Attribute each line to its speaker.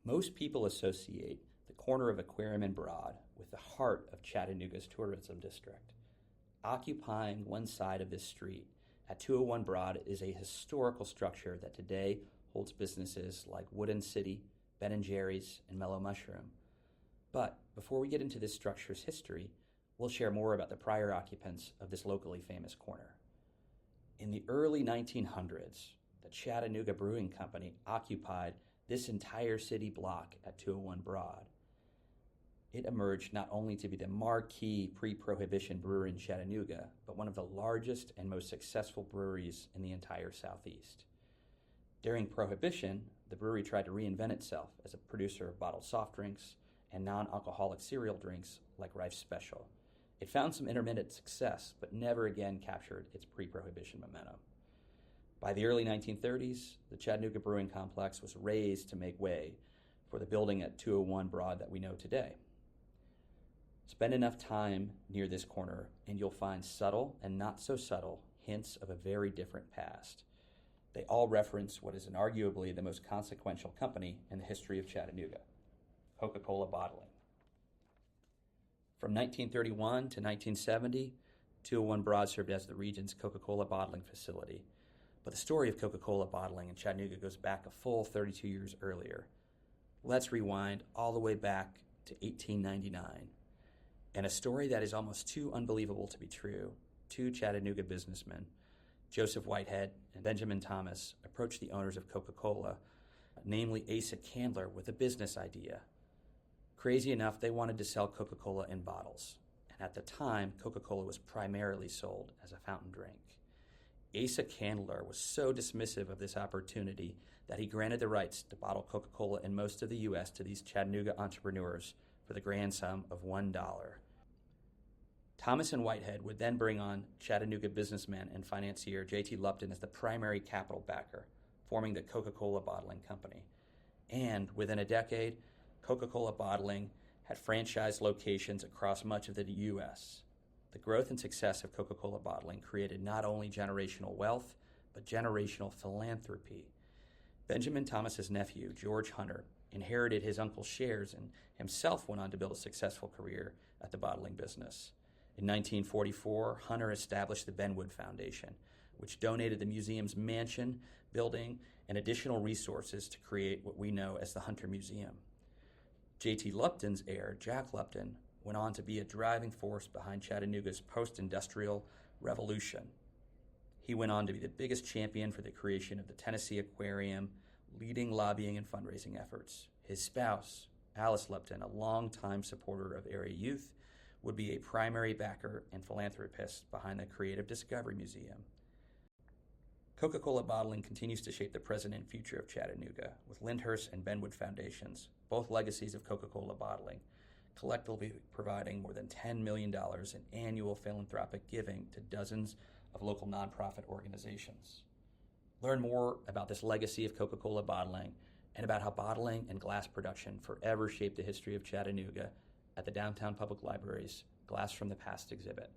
Speaker 1: Most people associate the corner of Aquarium and Broad with the heart of Chattanooga's tourism district. Occupying one side of this street at 201 Broad is a historical structure that today holds businesses like Wooden City, Ben & Jerry's, and Mellow Mushroom. But before we get into this structure's history, we'll share more about the prior occupants of this locally famous corner. In the early 1900s, the Chattanooga Brewing Company occupied this entire city block at 201 Broad. It emerged not only to be the marquee pre-Prohibition brewery in Chattanooga, but one of the largest and most successful breweries in the entire Southeast. During Prohibition, the brewery tried to reinvent itself as a producer of bottled soft drinks and non-alcoholic cereal drinks like Rife Special. It found some intermittent success, but never again captured its pre-Prohibition momentum. By the early 1930s, the Chattanooga Brewing Complex was razed to make way for the building at 201 Broad that we know today. Spend enough time near this corner and you'll find subtle and not so subtle hints of a very different past. They all reference what is arguably the most consequential company in the history of Chattanooga, Coca-Cola Bottling. From 1931 to 1970, 201 Broad served as the region's Coca-Cola bottling facility. But the story of Coca-Cola Bottling in Chattanooga goes back a full 32 years earlier. Let's rewind all the way back to 1899. And a story that is almost too unbelievable to be true. Two Chattanooga businessmen, Joseph Whitehead and Benjamin Thomas, approached the owners of Coca-Cola, namely Asa Candler, with a business idea. Crazy enough, they wanted to sell Coca-Cola in bottles. And at the time, Coca-Cola was primarily sold as a fountain drink. Asa Candler was so dismissive of this opportunity that he granted the rights to bottle Coca-Cola in most of the U.S. to these Chattanooga entrepreneurs for the grand sum of $1. Thomas and Whitehead would then bring on Chattanooga businessman and financier JT Lupton as the primary capital backer, forming the Coca-Cola Bottling Company. And within a decade, Coca-Cola Bottling had franchise locations across much of the U.S. The growth and success of Coca-Cola Bottling created not only generational wealth, but generational philanthropy. Benjamin Thomas's nephew, George Hunter, inherited his uncle's shares and himself went on to build a successful career at the bottling business. In 1944, Hunter established the Benwood Foundation, which donated the museum's mansion, building, and additional resources to create what we know as the Hunter Museum. JT Lupton's heir, Jack Lupton, went on to be a driving force behind Chattanooga's post-industrial revolution. He went on to be the biggest champion for the creation of the Tennessee Aquarium, leading lobbying and fundraising efforts. His spouse, Alice Lupton, a longtime supporter of area youth, would be a primary backer and philanthropist behind the Creative Discovery Museum. Coca-Cola Bottling continues to shape the present and future of Chattanooga, with Lyndhurst and Benwood Foundations, both legacies of Coca-Cola Bottling, collectively providing more than $10 million in annual philanthropic giving to dozens of local nonprofit organizations. Learn more about this legacy of Coca-Cola Bottling and about how bottling and glass production forever shaped the history of Chattanooga at the Downtown Public Library's Glass from the Past exhibit.